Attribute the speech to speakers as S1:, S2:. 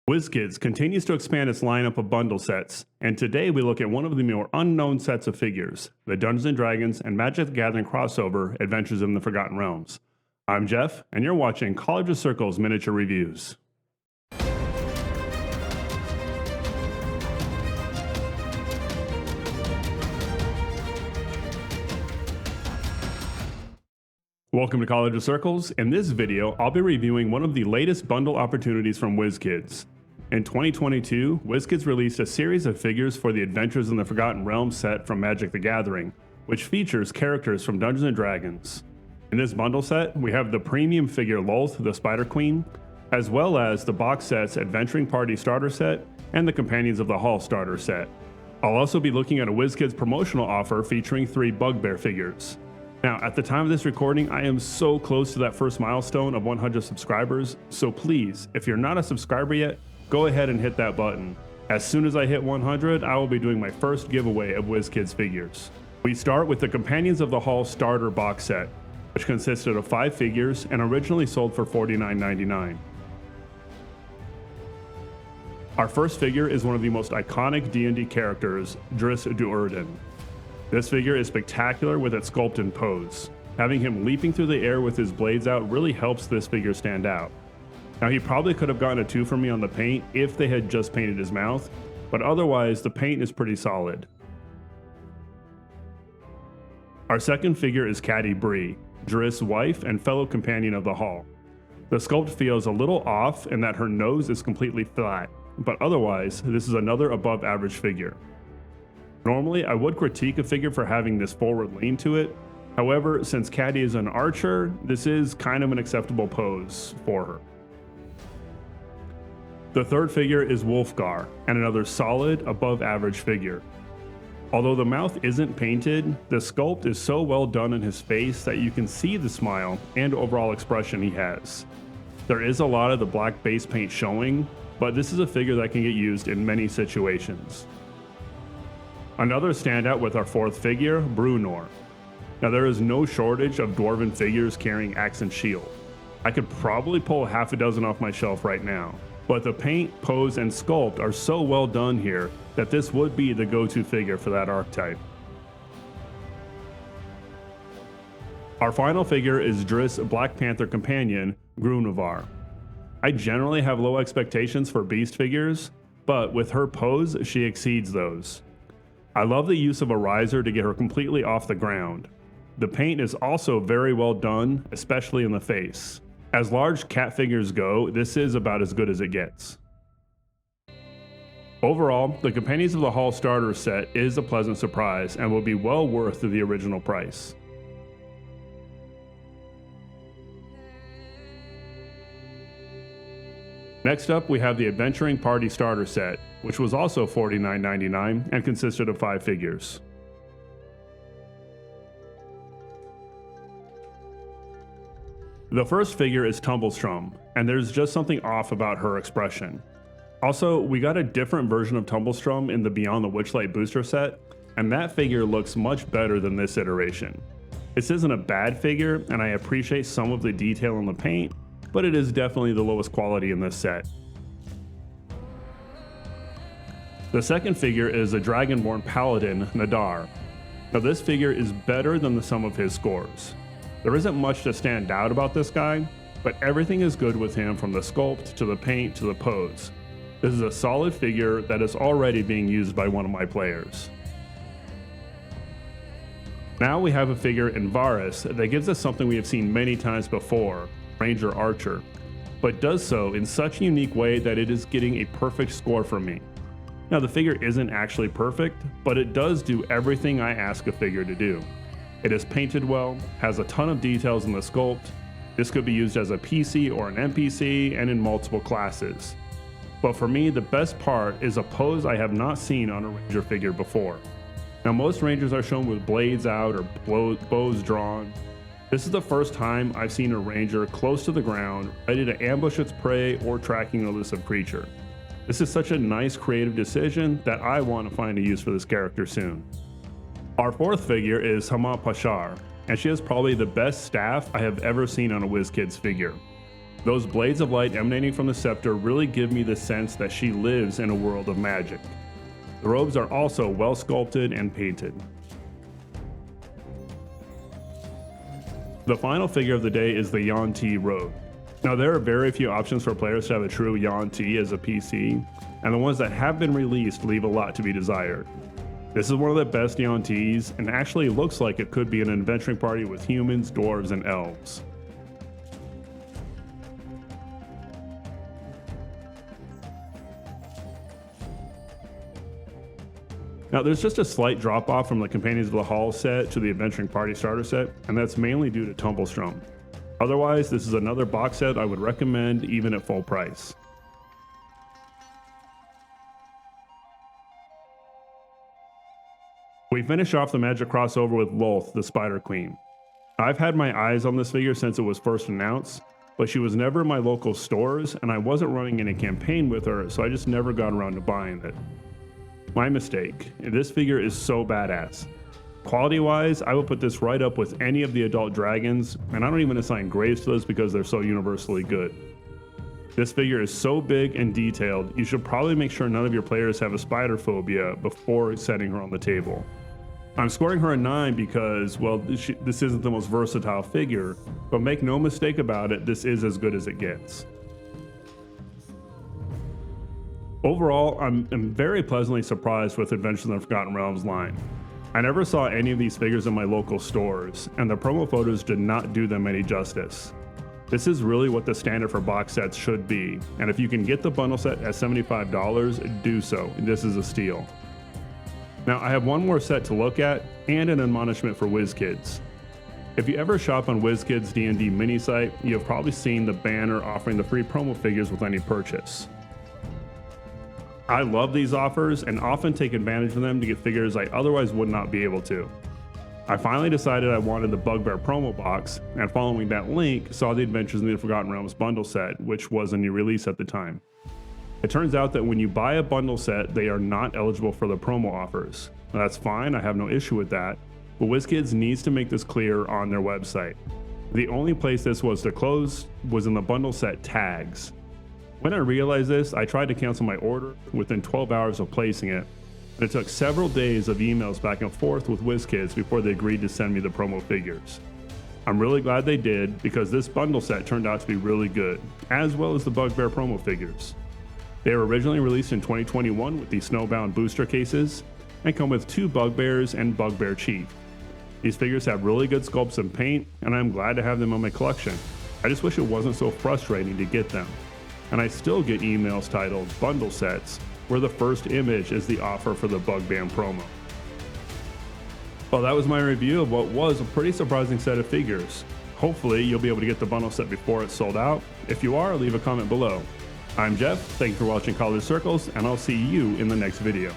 S1: Wizkids continues to expand its lineup of bundle sets, and today we look at one of the more unknown sets of figures, the Dungeons & Dragons and Magic the Gathering crossover Adventures in the Forgotten Realms. I'm Jeff, and you're watching College of Circles Miniature Reviews. Welcome to College of Circles. In this video, I'll be reviewing one of the latest bundle opportunities from Wizkids. In 2022, Wizkids released a series of figures for the Adventures in the Forgotten Realms set from Magic the Gathering, which features characters from Dungeons & Dragons. In this bundle set, we have the premium figure Lolth, the Spider Queen, as well as the box sets Adventuring Party Starter Set and the Companions of the Hall Starter Set. I'll also be looking at a Wizkids promotional offer featuring 3 Bugbear figures. Now, at the time of this recording, I am so close to that first milestone of 100 subscribers, so please, if you're not a subscriber yet, go ahead and hit that button. As soon as I hit 100, I will be doing my first giveaway of Wizkids figures. We start with the Companions of the Hall Starter Box Set, which consisted of 5 figures and originally sold for $49.99. Our first figure is one of the most iconic D&D characters, Dris Duerden. This figure is spectacular with its sculpt and pose. Having him leaping through the air with his blades out really helps this figure stand out. Now, he probably could have gotten a 2 from me on the paint if they had just painted his mouth, but otherwise the paint is pretty solid. Our second figure is Caddy Bree, Dris' wife and fellow companion of the Hall. The sculpt feels a little off in that her nose is completely flat, but otherwise this is another above average figure. Normally, I would critique a figure for having this forward lean to it. However, since Caddy is an archer, this is kind of an acceptable pose for her. The third figure is Wolfgar, and another solid, above average figure. Although the mouth isn't painted, the sculpt is so well done in his face that you can see the smile and overall expression he has. There is a lot of the black base paint showing, but this is a figure that can get used in many situations. Another standout with our fourth figure, Brunor. Now, there is no shortage of dwarven figures carrying axe and shield. I could probably pull half a dozen off my shelf right now, but the paint, pose, and sculpt are so well done here that this would be the go-to figure for that archetype. Our final figure is Dris' Black Panther companion, Grunevar. I generally have low expectations for beast figures, but with her pose, she exceeds those. I love the use of a riser to get her completely off the ground. The paint is also very well done, especially in the face. As large cat figures go, this is about as good as it gets. Overall, the Companions of the Hall starter set is a pleasant surprise and will be well worth the original price. Next up, we have the Adventuring Party starter set, which was also $49.99 and consisted of 5 figures. The first figure is Tumblestrum, and there's just something off about her expression. Also, we got a different version of Tumblestrum in the Beyond the Witchlight booster set, and that figure looks much better than this iteration. This isn't a bad figure, and I appreciate some of the detail in the paint, but it is definitely the lowest quality in this set. The second figure is a Dragonborn Paladin, Nadar. Now, this figure is better than the sum of his scores. There isn't much to stand out about this guy, but everything is good with him from the sculpt to the paint to the pose. This is a solid figure that is already being used by one of my players. Now we have a figure in Varus that gives us something we have seen many times before, Ranger Archer, but does so in such a unique way that it is getting a perfect score from me. Now, the figure isn't actually perfect, but it does do everything I ask a figure to do. It is painted well, has a ton of details in the sculpt. This could be used as a PC or an NPC and in multiple classes. But for me, the best part is a pose I have not seen on a Ranger figure before. Now, most Rangers are shown with blades out or bows drawn. This is the first time I've seen a Ranger close to the ground, ready to ambush its prey or tracking an elusive creature. This is such a nice creative decision that I want to find a use for this character soon. Our fourth figure is Hama Pashar, and she has probably the best staff I have ever seen on a Wizkids figure. Those blades of light emanating from the scepter really give me the sense that she lives in a world of magic. The robes are also well sculpted and painted. The final figure of the day is the Yuan-Ti robe. Now there are very few options for players to have a true Yuan-Ti as a PC, and the ones that have been released leave a lot to be desired. This is one of the best Yuan-Tis, and actually looks like it could be an adventuring party with humans, dwarves, and elves. Now there's just a slight drop off from the Companions of the Hall set to the Adventuring Party starter set, and that's mainly due to Tumblestrom. Otherwise, this is another box set I would recommend even at full price. We finish off the Magic crossover with Lolth, the Spider Queen. I've had my eyes on this figure since it was first announced, but she was never in my local stores and I wasn't running any campaign with her, so I just never got around to buying it. My mistake. This figure is so badass. Quality wise, I would put this right up with any of the adult dragons, and I don't even assign grades to those because they're so universally good. This figure is so big and detailed, you should probably make sure none of your players have a spider phobia before setting her on the table. I'm scoring her a 9 because, well, this isn't the most versatile figure, but make no mistake about it, this is as good as it gets. Overall, I'm very pleasantly surprised with Adventures in the Forgotten Realms line. I never saw any of these figures in my local stores, and the promo photos did not do them any justice. This is really what the standard for box sets should be, and if you can get the bundle set at $75, do so. This is a steal. Now, I have one more set to look at, and an admonishment for Wizkids. If you ever shop on Wizkids' D&D mini site, you have probably seen the banner offering the free promo figures with any purchase. I love these offers and often take advantage of them to get figures I otherwise would not be able to. I finally decided I wanted the Bugbear promo box, and following that link, saw the Adventures in the Forgotten Realms bundle set, which was a new release at the time. It turns out that when you buy a bundle set, they are not eligible for the promo offers. Now, that's fine, I have no issue with that, but Wizkids needs to make this clear on their website. The only place this was to close was in the bundle set tags. When I realized this, I tried to cancel my order within 12 hours of placing it, and it took several days of emails back and forth with Wizkids before they agreed to send me the promo figures. I'm really glad they did, because this bundle set turned out to be really good, as well as the Bugbear promo figures. They were originally released in 2021 with the Snowbound booster cases, and come with 2 Bugbears and Bugbear Chief. These figures have really good sculpts and paint, and I'm glad to have them in my collection. I just wish it wasn't so frustrating to get them. And I still get emails titled bundle sets, where the first image is the offer for the Bugbear promo. Well, that was my review of what was a pretty surprising set of figures. Hopefully you'll be able to get the bundle set before it's sold out. If you are, leave a comment below. I'm Jeff, thank you for watching College Circles, and I'll see you in the next video.